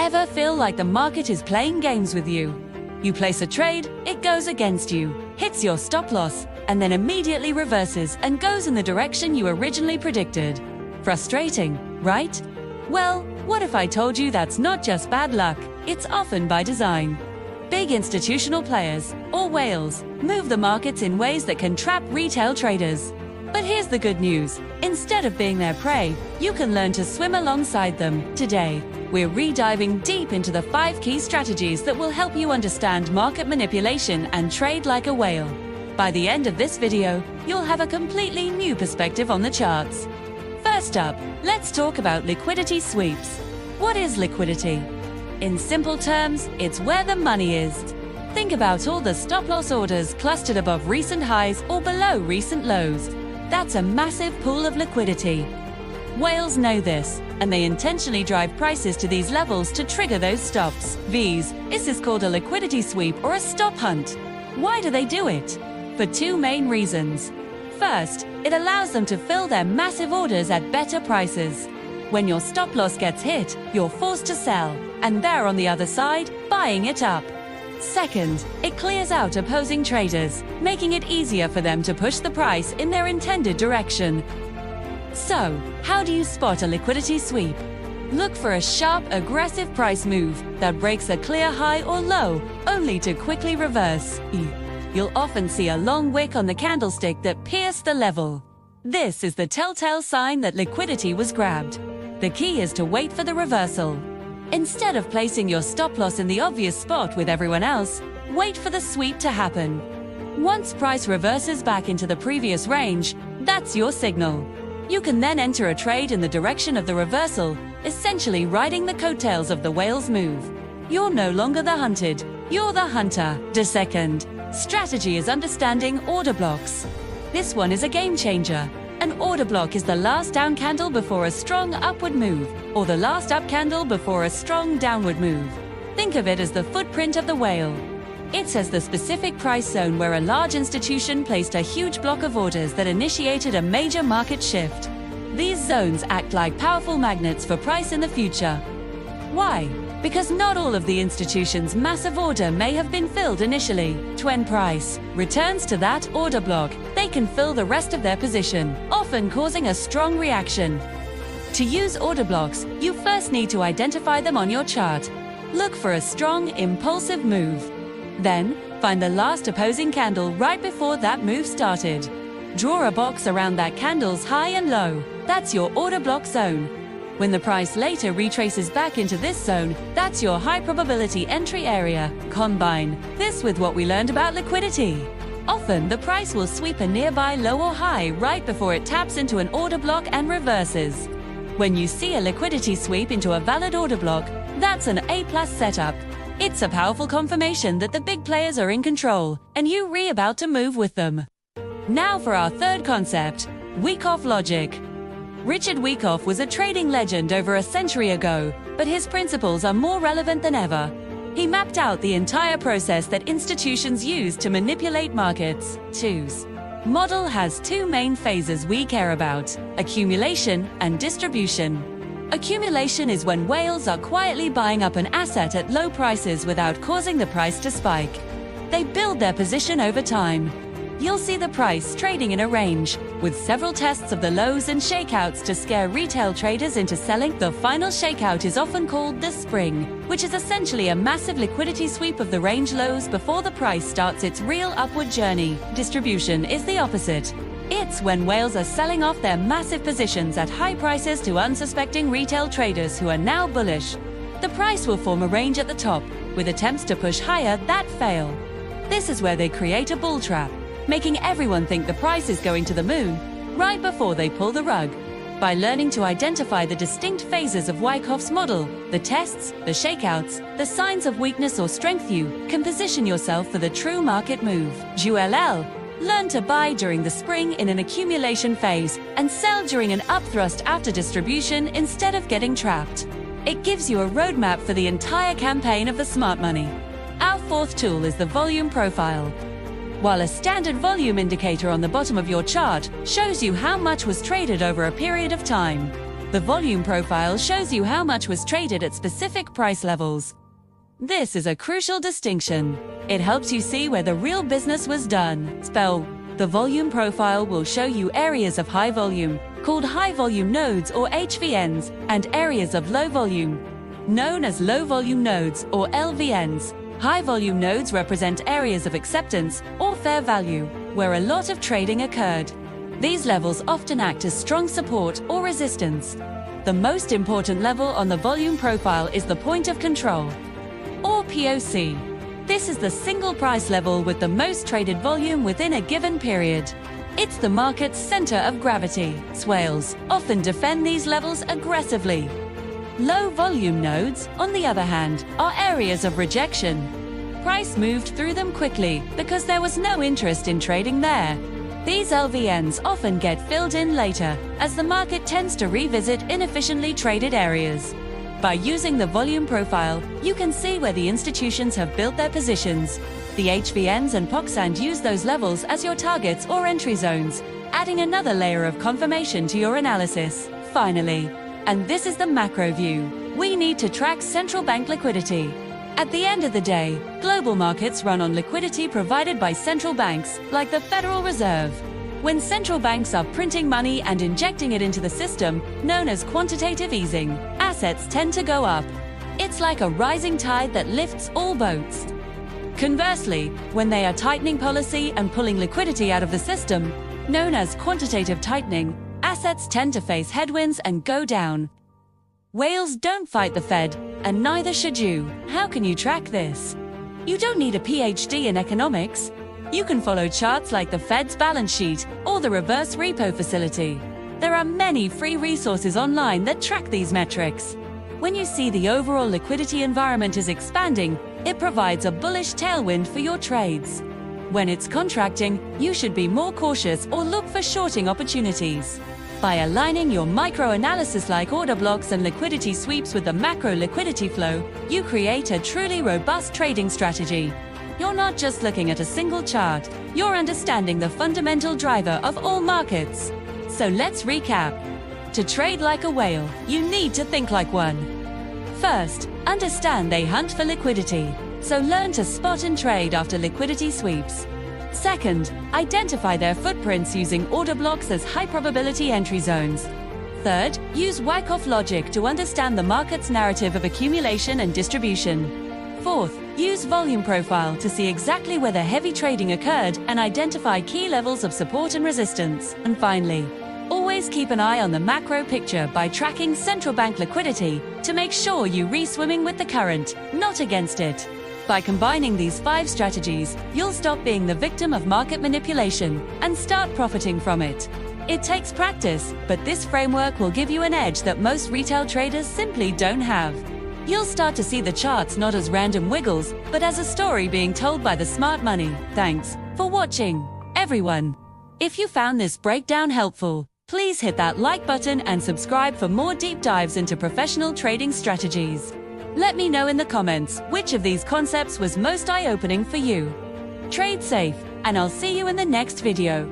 Ever feel like the market is playing games with you? You place a trade, it goes against you, hits your stop loss, and then immediately reverses and goes in the direction you originally predicted. Frustrating, right? Well, what if I told you that's not just bad luck, it's often by design. Big institutional players, or whales, move the markets in ways that can trap retail traders. But here's the good news. Instead of being their prey, you can learn to swim alongside them. Today, we're re-diving deep into the 5 key strategies that will help you understand market manipulation and trade like a whale. By the end of this video, you'll have a completely new perspective on the charts. First up, let's talk about liquidity sweeps. What is liquidity? In simple terms, it's where the money is. Think about all the stop-loss orders clustered above recent highs or below recent lows. That's a massive pool of liquidity. Whales know this, and they intentionally drive prices to these levels to trigger those stops. This is called a liquidity sweep or a stop hunt. Why do they do it? For 2 main reasons. First, it allows them to fill their massive orders at better prices. When your stop loss gets hit, you're forced to sell, and they're on the other side, buying it up. Second, it clears out opposing traders, making it easier for them to push the price in their intended direction. So, how do you spot a liquidity sweep? Look for a sharp, aggressive price move that breaks a clear high or low, only to quickly reverse. You'll often see a long wick on the candlestick that pierced the level. This is the telltale sign that liquidity was grabbed. The key is to wait for the reversal. Instead of placing your stop loss in the obvious spot with everyone else, wait for the sweep to happen. Once price reverses back into the previous range, that's your signal. You can then enter a trade in the direction of the reversal, essentially riding the coattails of the whale's move. You're no longer the hunted, you're the hunter. The second strategy is understanding order blocks. This one is a game changer. An order block is the last down candle before a strong upward move, or the last up candle before a strong downward move. Think of it as the footprint of the whale. It says the specific price zone where a large institution placed a huge block of orders that initiated a major market shift. These zones act like powerful magnets for price in the future. Why? Because not all of the institution's massive order may have been filled initially. When price returns to that order block, they can fill the rest of their position, often causing a strong reaction. To use order blocks, you first need to identify them on your chart. Look for a strong, impulsive move. Then, find the last opposing candle right before that move started. Draw a box around that candle's high and low. That's your order block zone. When the price later retraces back into this zone, that's your high probability entry area. Combine this with what we learned about liquidity. Often, the price will sweep a nearby low or high right before it taps into an order block and reverses. When you see a liquidity sweep into a valid order block, that's an A+ setup. It's a powerful confirmation that the big players are in control, and you're about to move with them. Now for our third concept, Wyckoff logic. Richard Wyckoff was a trading legend over a century ago, but his principles are more relevant than ever. He mapped out the entire process that institutions use to manipulate markets. His model has 2 main phases we care about: accumulation and distribution. Accumulation is when whales are quietly buying up an asset at low prices without causing the price to spike. They build their position over time. You'll see the price trading in a range, with several tests of the lows and shakeouts to scare retail traders into selling. The final shakeout is often called the spring, which is essentially a massive liquidity sweep of the range lows before the price starts its real upward journey. Distribution is the opposite. It's when whales are selling off their massive positions at high prices to unsuspecting retail traders who are now bullish. The price will form a range at the top, with attempts to push higher that fail. This is where they create a bull trap, making everyone think the price is going to the moon right before they pull the rug. By learning to identify the distinct phases of Wyckoff's model, the tests, the shakeouts, the signs of weakness or strength, you can position yourself for the true market move. JULL. Learn to buy during the spring in an accumulation phase and sell during an upthrust after distribution instead of getting trapped. It gives you a roadmap for the entire campaign of the smart money. Our fourth tool is the volume profile. While a standard volume indicator on the bottom of your chart shows you how much was traded over a period of time, The volume profile shows you how much was traded at specific price levels. This is a crucial distinction. It helps you see where the real business was done. The volume profile will show you areas of high volume, called high volume nodes or HVNs, and areas of low volume, known as low volume nodes or LVNs. High volume nodes represent areas of acceptance or fair value, where a lot of trading occurred. These levels often act as strong support or resistance. The most important level on the volume profile is the point of control, or POC. This is the single price level with the most traded volume within a given period. It's the market's center of gravity. Whales often defend these levels aggressively. Low volume nodes, on the other hand, are areas of rejection. Price moved through them quickly because there was no interest in trading there. These LVNs often get filled in later, as the market tends to revisit inefficiently traded areas. By using the volume profile, you can see where the institutions have built their positions. The HVNs and POCs use those levels as your targets or entry zones, adding another layer of confirmation to your analysis. Finally, and this is the macro view, we need to track central bank liquidity. At the end of the day, global markets run on liquidity provided by central banks, like the Federal Reserve. When central banks are printing money and injecting it into the system, known as quantitative easing, assets tend to go up. It's like a rising tide that lifts all boats. Conversely, when they are tightening policy and pulling liquidity out of the system, known as quantitative tightening, assets tend to face headwinds and go down. Whales don't fight the Fed, and neither should you. How can you track this? You don't need a PhD in economics. You can follow charts like the Fed's balance sheet or the reverse repo facility. There are many free resources online that track these metrics. When you see the overall liquidity environment is expanding, it provides a bullish tailwind for your trades. When it's contracting, you should be more cautious or look for shorting opportunities. By aligning your micro-analysis like order blocks and liquidity sweeps with the macro liquidity flow, you create a truly robust trading strategy. You're not just looking at a single chart, you're understanding the fundamental driver of all markets. So let's recap. To trade like a whale, you need to think like one. First, understand they hunt for liquidity, so learn to spot and trade after liquidity sweeps. Second, identify their footprints using order blocks as high-probability entry zones. Third, use Wyckoff logic to understand the market's narrative of accumulation and distribution. Fourth, use volume profile to see exactly where the heavy trading occurred and identify key levels of support and resistance. And finally, always keep an eye on the macro picture by tracking central bank liquidity to make sure you re-swimming with the current, not against it. By combining these 5 strategies, you'll stop being the victim of market manipulation and start profiting from it. It takes practice, but this framework will give you an edge that most retail traders simply don't have. You'll start to see the charts not as random wiggles, but as a story being told by the smart money. Thanks for watching, everyone. If you found this breakdown helpful, please hit that like button and subscribe for more deep dives into professional trading strategies. Let me know in the comments which of these concepts was most eye-opening for you. Trade safe, and I'll see you in the next video.